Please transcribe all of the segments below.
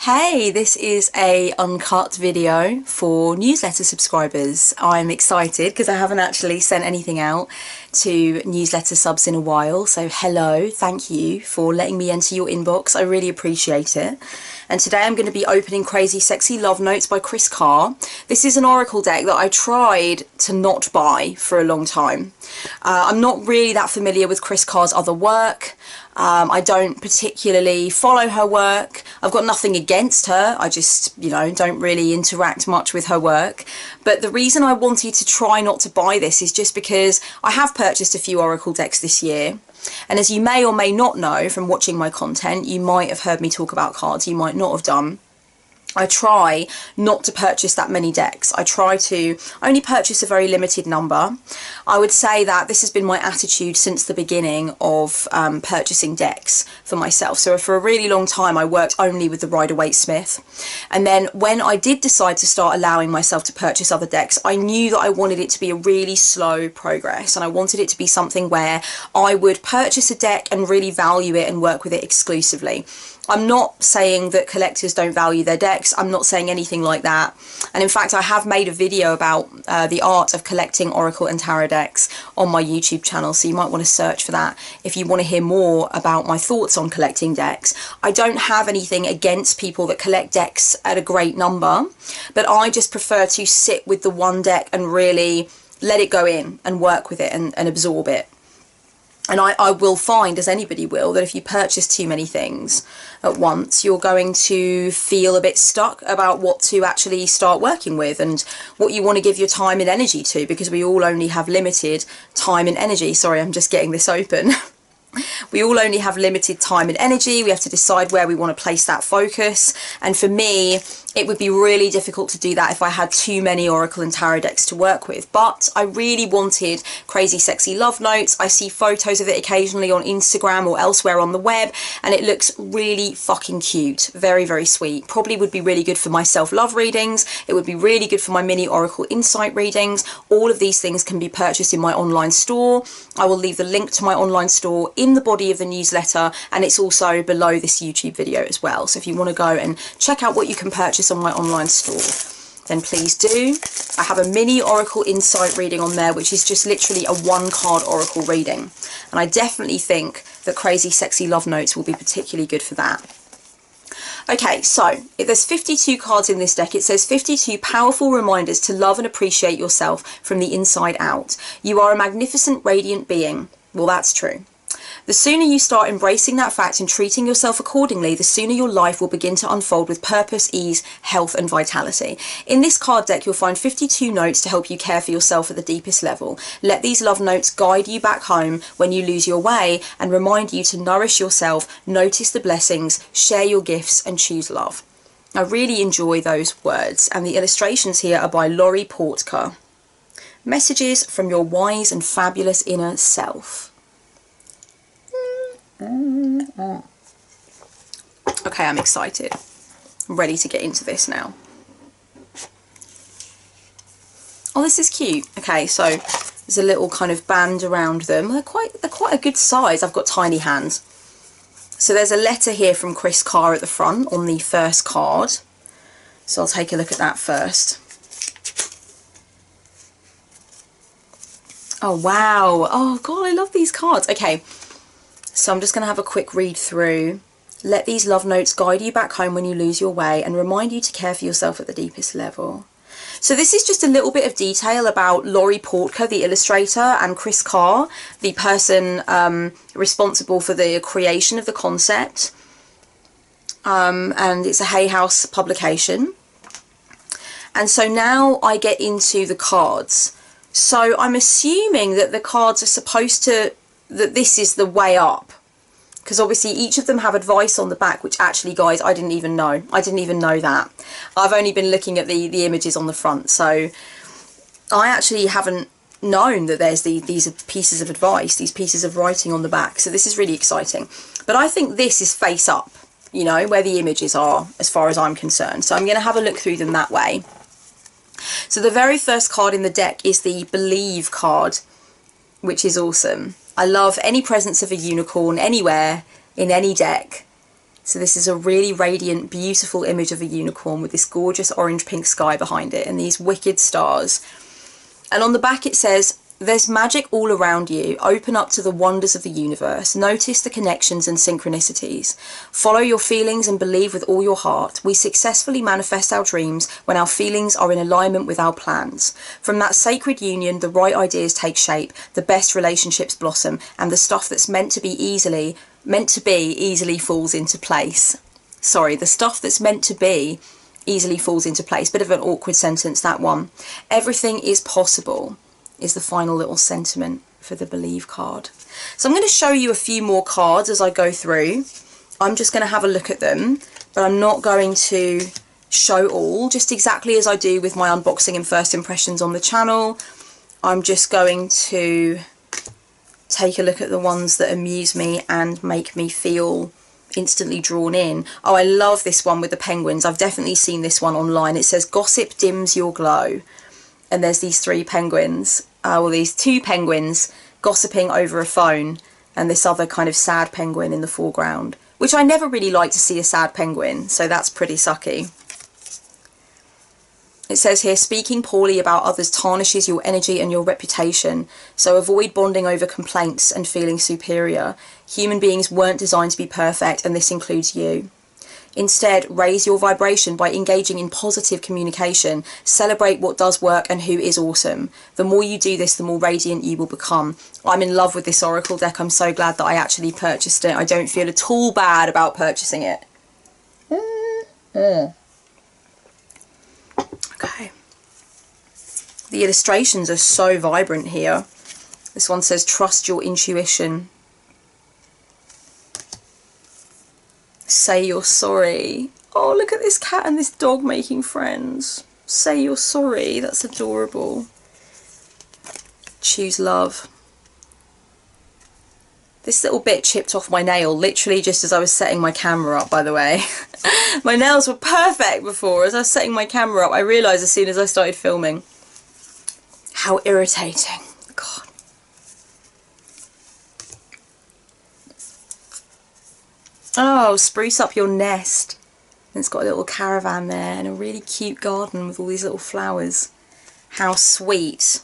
Hey, this is a uncut video for newsletter subscribers. I'm excited because I haven't actually sent anything out to newsletter subs in a while. So hello, thank you for letting me enter your inbox. I really appreciate it. And today I'm going to be opening Crazy Sexy Love Notes by Chris Carr. This is an oracle deck that I tried to not buy for a long time. I'm not really that familiar with Chris Carr's other work. I don't particularly follow her work. I've got nothing against her. I just, don't really interact much with her work. But the reason I wanted to try not to buy this is just because I have purchased a few oracle decks this year. And as you may or may not know from watching my content, you might have heard me talk about cards, you might not have done. I try not to purchase that many decks. I try to only purchase a very limited number. I would say that this has been my attitude since the beginning of purchasing decks for myself. So for a really long time, I worked only with the Rider-Waite-Smith. And then when I did decide to start allowing myself to purchase other decks, I knew that I wanted it to be a really slow progress. And I wanted it to be something where I would purchase a deck and really value it and work with it exclusively. I'm not saying that collectors don't value their decks. I'm not saying anything like that. And in fact, I have made a video about the art of collecting oracle and tarot decks on my YouTube channel. So you might want to search for that if you want to hear more about my thoughts on collecting decks. I don't have anything against people that collect decks at a great number, but I just prefer to sit with the one deck and really let it go in and work with it and absorb it. And I will find, as anybody will, that if you purchase too many things at once, you're going to feel a bit stuck about what to actually start working with and what you want to give your time and energy to, because we all only have limited time and energy. Sorry, I'm just getting this open. We all only have limited time and energy. We have to decide where we want to place that focus. And for me, it would be really difficult to do that if I had too many oracle and tarot decks to work with. But I really wanted Crazy Sexy Love Notes. I see photos of it occasionally on Instagram or elsewhere on the web, and it looks really fucking cute. Very, very sweet. Probably would be really good for my self-love readings. It would be really good for my mini oracle insight readings. All of these things can be purchased in my online store. I will leave the link to my online store in the body of the newsletter, and it's also below this YouTube video as well. So if you want to go and check out what you can purchase on my online store, then please do. I have a mini oracle insight reading on there, which is just literally a one-card oracle reading, and I definitely think that Crazy Sexy Love Notes will be particularly good for that. Okay, so if there's 52 cards in this deck, it says 52 powerful reminders to love and appreciate yourself from the inside out. You are a magnificent, radiant being. Well, that's true. The sooner you start embracing that fact and treating yourself accordingly, the sooner your life will begin to unfold with purpose, ease, health and vitality. In this card deck, you'll find 52 notes to help you care for yourself at the deepest level. Let these love notes guide you back home when you lose your way and remind you to nourish yourself, notice the blessings, share your gifts and choose love. I really enjoy those words, and the illustrations here are by Laurie Portka. Messages from your wise and fabulous inner self. Okay, I'm excited. I'm ready to get into this now. Oh, this is cute. Okay, so there's a little kind of band around them. They're quite a good size. I've got tiny hands. So there's a letter here from Chris Carr at the front on the first card. So I'll take a look at that first. Oh, wow. Oh, God, I love these cards. Okay. So I'm just going to have a quick read through. Let these love notes guide you back home when you lose your way and remind you to care for yourself at the deepest level. So this is just a little bit of detail about Laurie Portka, the illustrator, and Chris Carr, the person responsible for the creation of the concept. And it's a Hay House publication. And so now I get into the cards. So I'm assuming that the cards are supposed to, that this is the way up, because obviously each of them have advice on the back, which actually, guys, I didn't even know. I didn't even know that. I've only been looking at the images on the front, so I actually haven't known that there's these pieces of advice, these pieces of writing on the back. So this is really exciting. But I think this is face up, where the images are, as far as I'm concerned. So I'm going to have a look through them that way. So the very first card in the deck is the Believe card, which is awesome. I love any presence of a unicorn anywhere in any deck. So this is a really radiant, beautiful image of a unicorn with this gorgeous orange-pink sky behind it and these wicked stars. And on the back it says, there's magic all around you. Open up to the wonders of the universe. Notice the connections and synchronicities. Follow your feelings and believe with all your heart. We successfully manifest our dreams when our feelings are in alignment with our plans. From that sacred union, the right ideas take shape, the best relationships blossom, and the stuff that's meant to be easily falls into place. Sorry, the stuff that's meant to be easily falls into place. Bit of an awkward sentence, that one. Everything is possible is the final little sentiment for the Believe card. So I'm going to show you a few more cards as I go through. I'm just going to have a look at them, but I'm not going to show all, just exactly as I do with my unboxing and first impressions on the channel. I'm just going to take a look at the ones that amuse me and make me feel instantly drawn in. Oh, I love this one with the penguins. I've definitely seen this one online. It says, gossip dims your glow. And there's these three penguins, well, these two penguins gossiping over a phone, and this other kind of sad penguin in the foreground, which I never really like to see a sad penguin, so that's pretty sucky. It says here, speaking poorly about others tarnishes your energy and your reputation, so avoid bonding over complaints and feeling superior. Human beings weren't designed to be perfect, and this includes you. Instead, raise your vibration by engaging in positive communication. Celebrate what does work and who is awesome. The more you do this, the more radiant you will become. I'm in love with this oracle deck. I'm so glad that I actually purchased it. I don't feel at all bad about purchasing it. Okay. The illustrations are so vibrant here. This one says, trust your intuition. Say you're sorry. Oh, look at this cat and this dog making friends. Say you're sorry. That's adorable. Choose love. This little bit chipped off my nail, literally just as I was setting my camera up, by the way. My nails were perfect before. As I was setting my camera up, I realised as soon as I started filming. How irritating. God. Oh, spruce up your nest. And it's got a little caravan there and a really cute garden with all these little flowers. How sweet.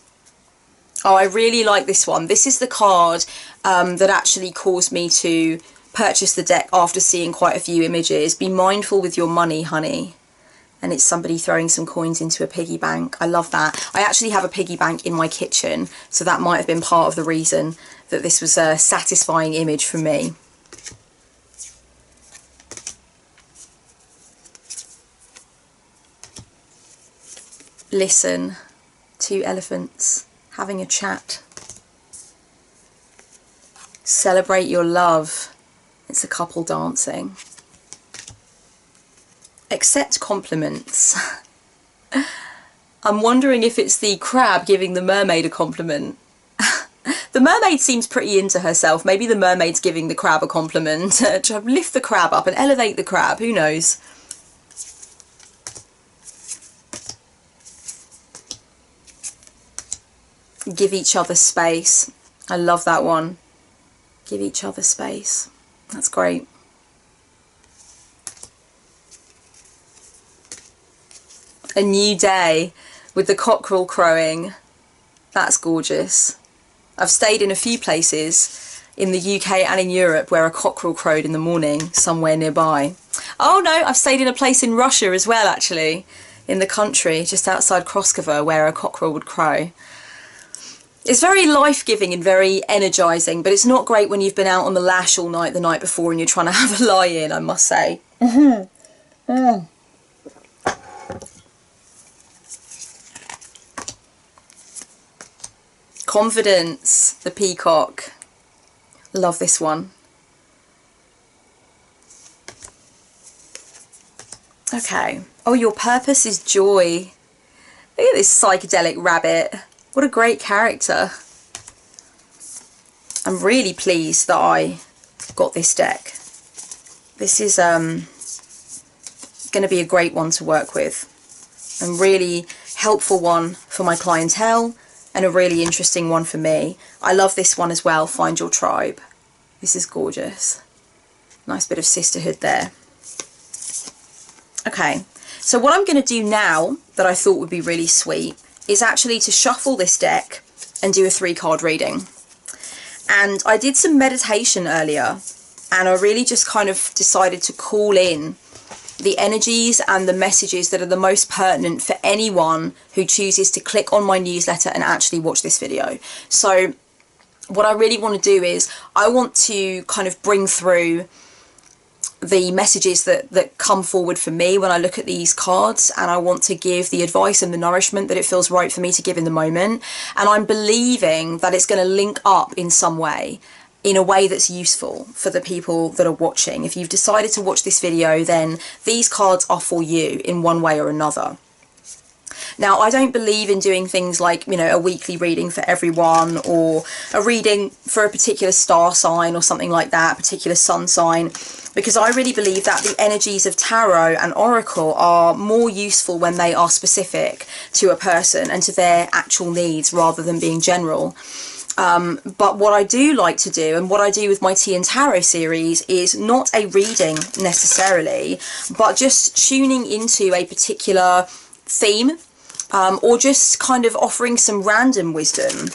Oh, I really like this one. This is the card that actually caused me to purchase the deck after seeing quite a few images. Be mindful with your money, honey. And it's somebody throwing some coins into a piggy bank. I love that. I actually have a piggy bank in my kitchen, so that might have been part of the reason that this was a satisfying image for me. Listen. Two elephants having a chat. Celebrate your love. It's a couple dancing. Accept compliments. I'm wondering if it's the crab giving the mermaid a compliment. The mermaid seems pretty into herself. Maybe the mermaid's giving the crab a compliment to lift the crab up and elevate the crab. Who knows? Give each other space. I love that one. Give each other space. That's great. A new day with the cockerel crowing. That's gorgeous. I've stayed in a few places in the UK and in Europe where a cockerel crowed in the morning somewhere nearby. Oh no, I've stayed in a place in Russia as well, actually, in the country just outside Kroskova, where a cockerel would crow. It's very life-giving and very energising, but it's not great when you've been out on the lash all night the night before and you're trying to have a lie-in, I must say. Confidence, the peacock. Love this one. Okay. Oh, your purpose is joy. Look at this psychedelic rabbit. What a great character. I'm really pleased that I got this deck. This is going to be a great one to work with. A really helpful one for my clientele and a really interesting one for me. I love this one as well, Find Your Tribe. This is gorgeous. Nice bit of sisterhood there. Okay, so what I'm going to do now that I thought would be really sweet is actually to shuffle this deck and do a 3-card reading. And I did some meditation earlier, and I really just kind of decided to call in the energies and the messages that are the most pertinent for anyone who chooses to click on my newsletter and actually watch this video. So what I really want to do is I want to kind of bring through the messages that come forward for me when I look at these cards, and I want to give the advice and the nourishment that it feels right for me to give in the moment. And I'm believing that it's going to link up in some way, in a way that's useful for the people that are watching. If you've decided to watch this video, then these cards are for you in one way or another. Now, I don't believe in doing things like, you know, a weekly reading for everyone, or a reading for a particular star sign or something like that, a particular sun sign, because I really believe that the energies of tarot and oracle are more useful when they are specific to a person and to their actual needs rather than being general. But what I do like to do, and what I do with my Tea and Tarot series, is not a reading necessarily, but just tuning into a particular theme, or just kind of offering some random wisdom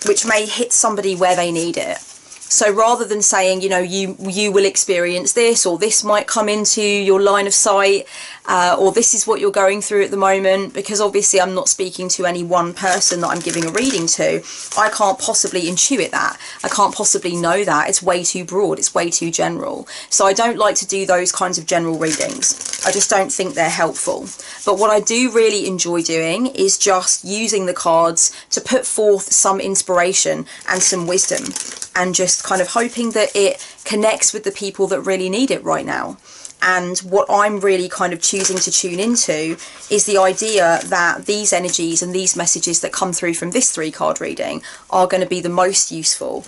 which may hit somebody where they need it. So rather than saying, you know, you will experience this, or this might come into your line of sight, or this is what you're going through at the moment, because obviously I'm not speaking to any one person that I'm giving a reading to. I can't possibly intuit that. I can't possibly know that. It's way too broad. It's way too general. So I don't like to do those kinds of general readings. I just don't think they're helpful. But what I do really enjoy doing is just using the cards to put forth some inspiration and some wisdom, and just kind of hoping that it connects with the people that really need it right now. And what I'm really kind of choosing to tune into is the idea that these energies and these messages that come through from this 3-card reading are going to be the most useful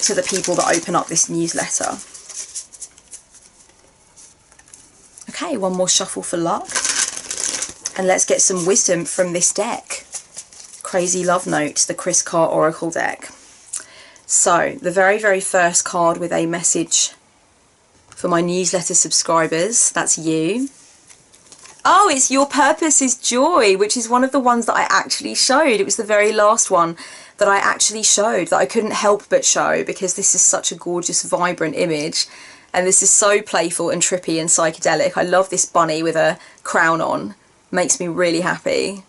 to the people that open up this newsletter. Okay, one more shuffle for luck. And let's get some wisdom from this deck. Crazy Love Notes, the Chris Carr Oracle deck. So, the very, very first card with a message for my newsletter subscribers, that's you. Oh, it's Your Purpose is Joy, which is one of the ones that I actually showed. It was the very last one that I actually showed, that I couldn't help but show, because this is such a gorgeous, vibrant image. And this is so playful and trippy and psychedelic. I love this bunny with a crown on. Makes me really happy.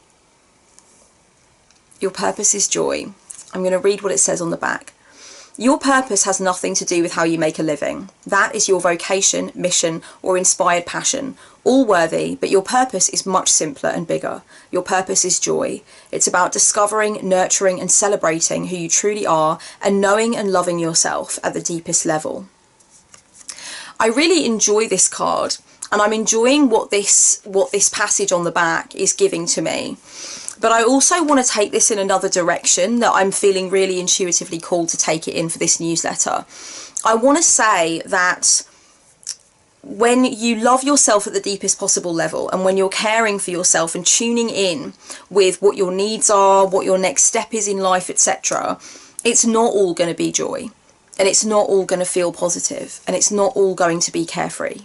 Your purpose is joy. I'm going to read what it says on the back. Your purpose has nothing to do with how you make a living. That is your vocation, mission, or inspired passion. All worthy, but your purpose is much simpler and bigger. Your purpose is joy. It's about discovering, nurturing, and celebrating who you truly are, and knowing and loving yourself at the deepest level. I really enjoy this card, and I'm enjoying what this passage on the back is giving to me. But I also want to take this in another direction that I'm feeling really intuitively called to take it in for this newsletter. I want to say that when you love yourself at the deepest possible level, and when you're caring for yourself and tuning in with what your needs are, what your next step is in life, etc., it's not all going to be joy, and it's not all going to feel positive, and it's not all going to be carefree.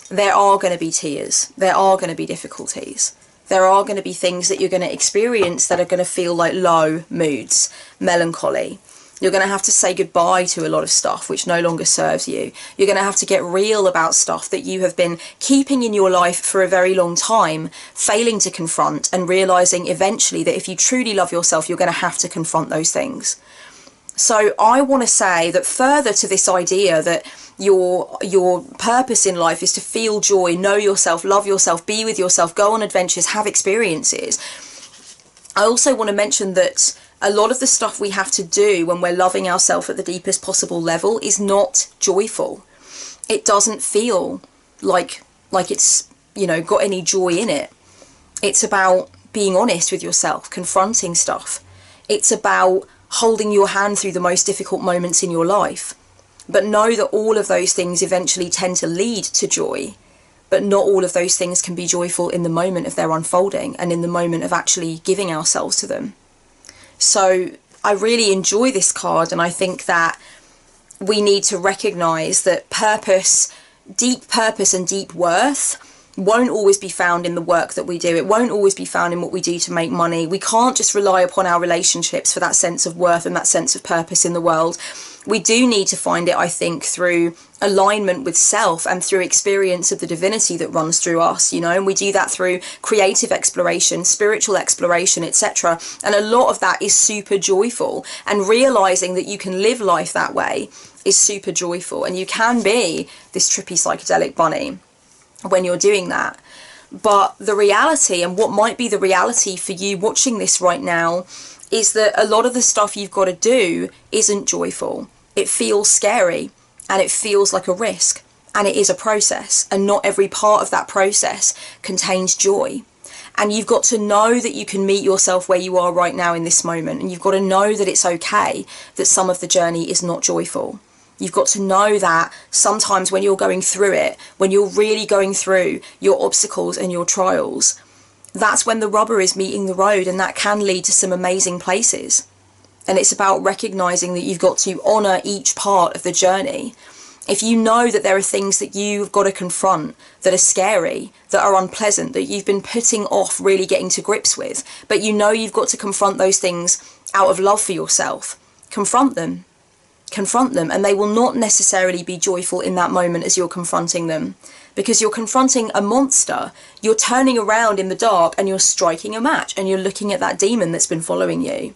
There are going to be tears. There are going to be difficulties. There are going to be things that you're going to experience that are going to feel like low moods, melancholy. You're going to have to say goodbye to a lot of stuff which no longer serves you. You're going to have to get real about stuff that you have been keeping in your life for a very long time, failing to confront, and realising eventually that if you truly love yourself, you're going to have to confront those things. So I want to say that further to this idea that your purpose in life is to feel joy, know yourself, love yourself, be with yourself, go on adventures, have experiences. I also want to mention that a lot of the stuff we have to do when we're loving ourselves at the deepest possible level is not joyful. It doesn't feel like it's, you know, got any joy in it. It's about being honest with yourself, confronting stuff. It's about holding your hand through the most difficult moments in your life. But know that all of those things eventually tend to lead to joy. But not all of those things can be joyful in the moment of their unfolding and in the moment of actually giving ourselves to them. So I really enjoy this card, and I think that we need to recognise that purpose deep purpose and deep worth won't always be found in the work that we do. It won't always be found in what we do to make money. We can't just rely upon our relationships for that sense of worth and that sense of purpose in the world. We do need to find it, I think, through alignment with self and through experience of the divinity that runs through us, you know, and we do that through creative exploration, spiritual exploration, etc. And a lot of that is super joyful, and realizing that you can live life that way is super joyful, and you can be this trippy psychedelic bunny when you're doing that. But the reality, and what might be the reality for you watching this right now, is that a lot of the stuff you've got to do isn't joyful. It feels scary, and it feels like a risk, and it is a process, and not every part of that process contains joy. And you've got to know that you can meet yourself where you are right now in this moment, and you've got to know that it's okay that some of the journey is not joyful. You've got to know that sometimes when you're going through it, when you're really going through your obstacles and your trials, that's when the rubber is meeting the road, and that can lead to some amazing places. And it's about recognizing that you've got to honor each part of the journey. If you know that there are things that you've got to confront that are scary, that are unpleasant, that you've been putting off really getting to grips with, but you know you've got to confront those things out of love for yourself, confront them. Confront them, and they will not necessarily be joyful in that moment as you're confronting them, because you're confronting a monster. You're turning around in the dark and you're striking a match, and you're looking at that demon that's been following you.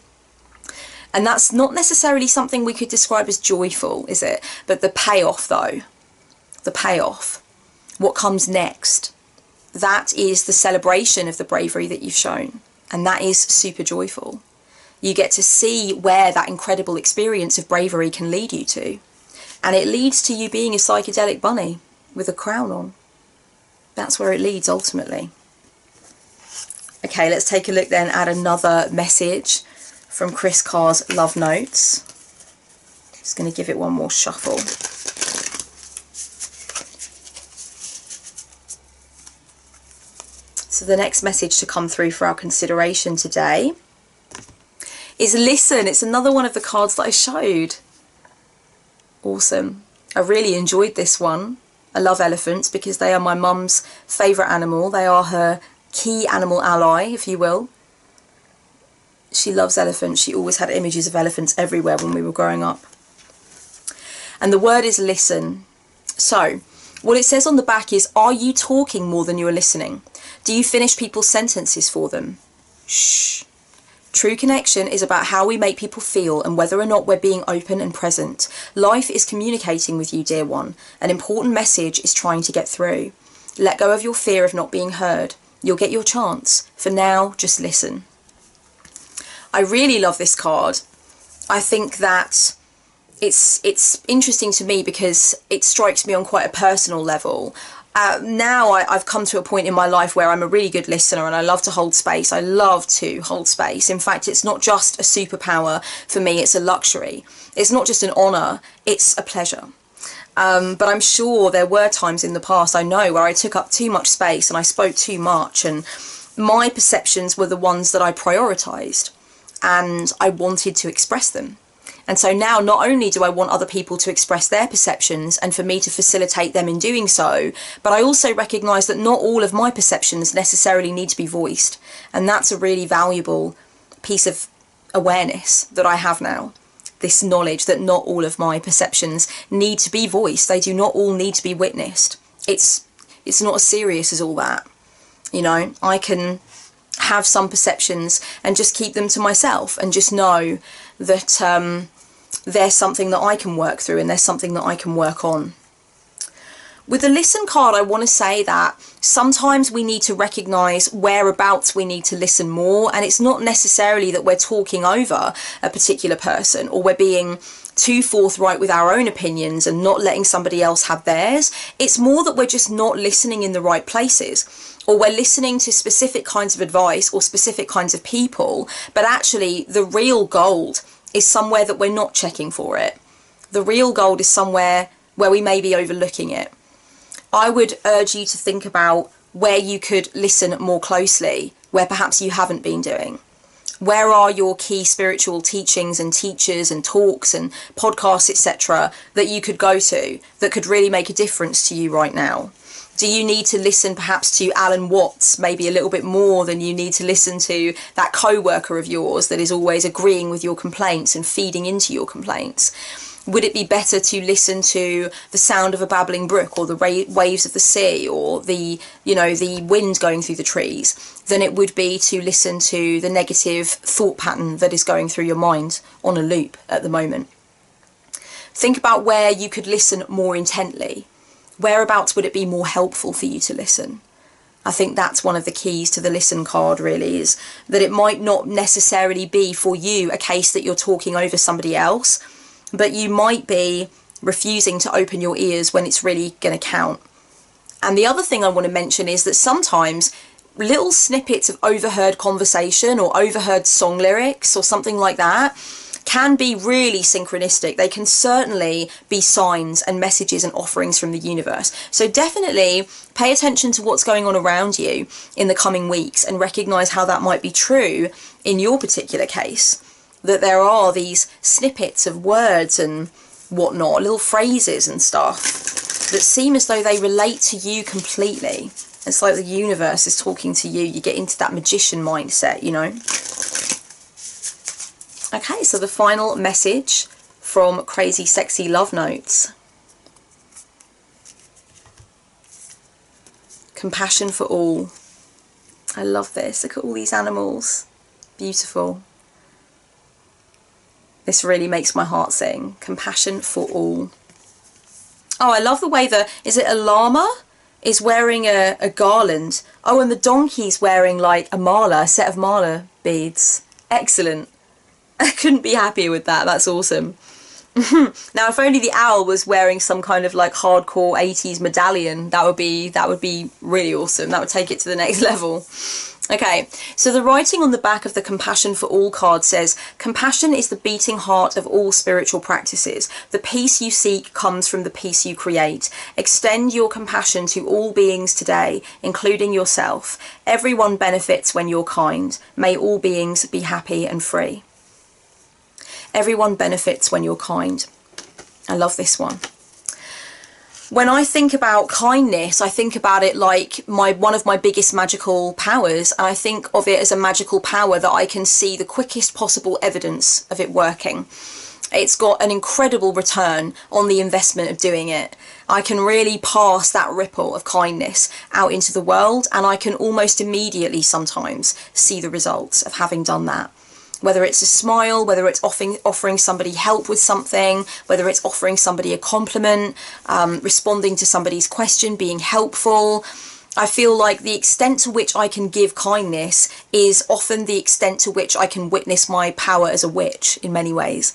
And that's not necessarily something we could describe as joyful, is it? But the payoff, though, the payoff, what comes next, that is the celebration of the bravery that you've shown, and that is super joyful. You get to see where that incredible experience of bravery can lead you to. And it leads to you being a psychedelic bunny with a crown on. That's where it leads ultimately. Okay, let's take a look then at another message from Chris Carr's Love Notes. Just going to give it one more shuffle. So the next message to come through for our consideration today is listen. It's another one of the cards that I showed. Awesome. I really enjoyed this one. I love elephants because they are my mum's favourite animal. They are her key animal ally, if you will. She loves elephants. She always had images of elephants everywhere when we were growing up. And the word is listen. So, what it says on the back is, are you talking more than you're listening? Do you finish people's sentences for them? Shh. True connection is about how we make people feel and whether or not we're being open and present. Life is communicating with you, dear one. An important message is trying to get through. Let go of your fear of not being heard. You'll get your chance. For now, just listen. I really love this card. I think that it's interesting to me because it strikes me on quite a personal level. Now I've come to a point in my life where I'm a really good listener and I love to hold space. I love to hold space. In fact, it's not just a superpower for me, it's a luxury. It's not just an honour, it's a pleasure. But I'm sure there were times in the past, I know, where I took up too much space and I spoke too much, and my perceptions were the ones that I prioritised and I wanted to express them. And so now not only do I want other people to express their perceptions and for me to facilitate them in doing so, but I also recognise that not all of my perceptions necessarily need to be voiced. And that's a really valuable piece of awareness that I have now. This knowledge that not all of my perceptions need to be voiced. They do not all need to be witnessed. It's not as serious as all that. You know, I can have some perceptions and just keep them to myself and just know that there's something that I can work through and there's something that I can work on. With the listen card, I want to say that sometimes we need to recognise whereabouts we need to listen more, and it's not necessarily that we're talking over a particular person or we're being too forthright with our own opinions and not letting somebody else have theirs. It's more that we're just not listening in the right places, or we're listening to specific kinds of advice or specific kinds of people, but actually the real gold is somewhere that we're not checking for it. The real gold is somewhere where we may be overlooking it. I would urge you to think about where you could listen more closely, where perhaps you haven't been doing. Where are your key spiritual teachings and teachers and talks and podcasts, etc., that you could go to that could really make a difference to you right now? Do you need to listen perhaps to Alan Watts maybe a little bit more than you need to listen to that co-worker of yours that is always agreeing with your complaints and feeding into your complaints? Would it be better to listen to the sound of a babbling brook or the waves of the sea or the wind going through the trees than it would be to listen to the negative thought pattern that is going through your mind on a loop at the moment? Think about where you could listen more intently. Whereabouts would it be more helpful for you to listen? I think that's one of the keys to the listen card, really, is that it might not necessarily be for you a case that you're talking over somebody else, but you might be refusing to open your ears when it's really going to count. And the other thing I want to mention is that sometimes little snippets of overheard conversation or overheard song lyrics or something like that can be really synchronistic. They can certainly be signs and messages and offerings from the universe. So definitely pay attention to what's going on around you in the coming weeks and recognize how that might be true in your particular case. That there are these snippets of words and whatnot, little phrases and stuff that seem as though they relate to you completely. It's like the universe is talking to you. You get into that magician mindset, you know. Okay, so the final message from Crazy Sexy Love Notes. Compassion for all. I love this. Look at all these animals. Beautiful. This really makes my heart sing. Compassion for all. Oh, I love the way is it a llama? Is wearing a garland. Oh, and the donkey's wearing like a set of mala beads. Excellent. I couldn't be happier with that. That's awesome. Now, if only the owl was wearing some kind of like hardcore 80s medallion, that would be really awesome. That would take it to the next level. Okay, so the writing on the back of the Compassion for All card says, compassion is the beating heart of all spiritual practices. The peace you seek comes from the peace you create. Extend your compassion to all beings today, including yourself. Everyone benefits when you're kind. May all beings be happy and free. Everyone benefits when you're kind. I love this one. When I think about kindness, I think about it like one of my biggest magical powers. And I think of it as a magical power that I can see the quickest possible evidence of it working. It's got an incredible return on the investment of doing it. I can really pass that ripple of kindness out into the world, and I can almost immediately sometimes see the results of having done that. Whether it's a smile, whether it's offering somebody help with something, whether it's offering somebody a compliment, responding to somebody's question, being helpful. I feel like the extent to which I can give kindness is often the extent to which I can witness my power as a witch in many ways.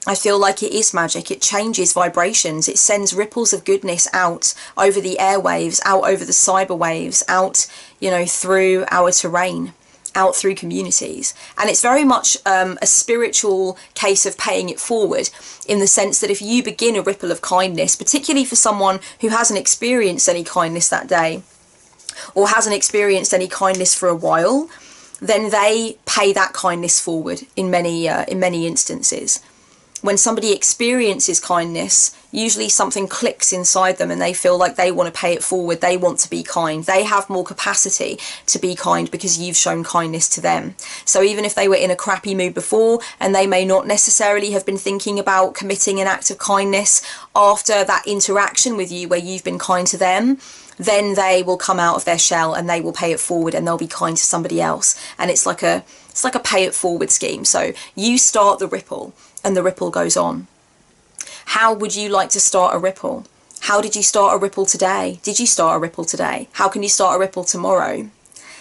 I feel like it is magic. It changes vibrations. It sends ripples of goodness out over the airwaves, out over the cyber waves, out, through our terrain, out through communities. And it's very much a spiritual case of paying it forward, in the sense that if you begin a ripple of kindness, particularly for someone who hasn't experienced any kindness that day or hasn't experienced any kindness for a while, then they pay that kindness forward in many instances. When somebody experiences kindness, usually something clicks inside them and they feel like they want to pay it forward. They want to be kind. They have more capacity to be kind because you've shown kindness to them. So even if they were in a crappy mood before and they may not necessarily have been thinking about committing an act of kindness, after that interaction with you where you've been kind to them, then they will come out of their shell and they will pay it forward and they'll be kind to somebody else. And it's like a pay it forward scheme. So you start the ripple and the ripple goes on. How would you like to start a ripple? How did you start a ripple today? Did you start a ripple today? How can you start a ripple tomorrow?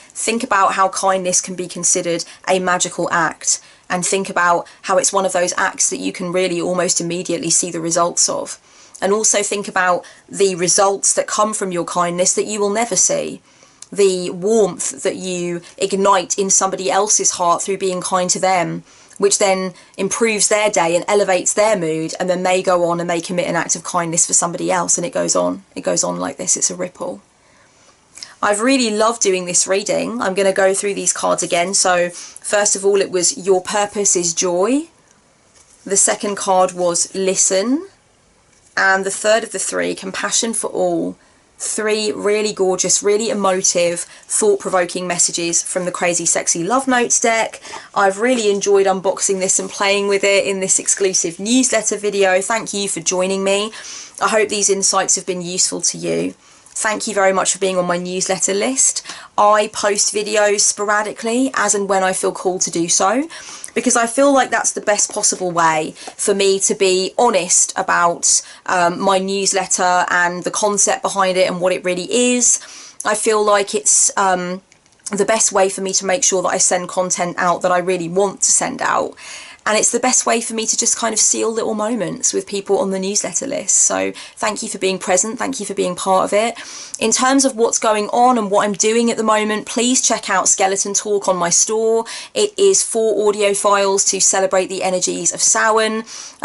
Think about how kindness can be considered a magical act, and think about how it's one of those acts that you can really almost immediately see the results of. And also think about the results that come from your kindness that you will never see. The warmth that you ignite in somebody else's heart through being kind to them, which then improves their day and elevates their mood, and then they go on and they commit an act of kindness for somebody else, and it goes on like this. It's a ripple. I've really loved doing this reading. I'm going to go through these cards again. So first of all, it was Your Purpose is Joy. The second card was Listen. And the third of the three, Compassion for All. Three really gorgeous, really emotive, thought-provoking messages from the Crazy Sexy Love Notes deck. I've really enjoyed unboxing this and playing with it in this exclusive newsletter video. Thank you for joining me. I hope these insights have been useful to you. Thank you very much for being on my newsletter list. I post videos sporadically as and when I feel called to do so, because I feel like that's the best possible way for me to be honest about my newsletter and the concept behind it and what it really is. I feel like it's the best way for me to make sure that I send content out that I really want to send out. And it's the best way for me to just kind of seal little moments with people on the newsletter list. So thank you for being present. Thank you for being part of it. In terms of what's going on and what I'm doing at the moment, please check out Skeleton Talk on my store. It is 4 audio files to celebrate the energies of Samhain.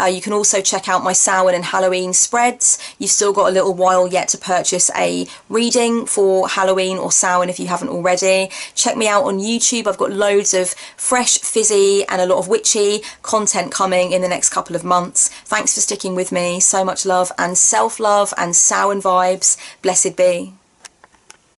You can also check out my Samhain and Halloween spreads. You've still got a little while yet to purchase a reading for Halloween or Samhain if you haven't already. Check me out on YouTube. I've got loads of fresh, fizzy and a lot of witchy content coming in the next couple of months. Thanks for sticking with me. So much love and self-love and Samhain vibes. Blessed be.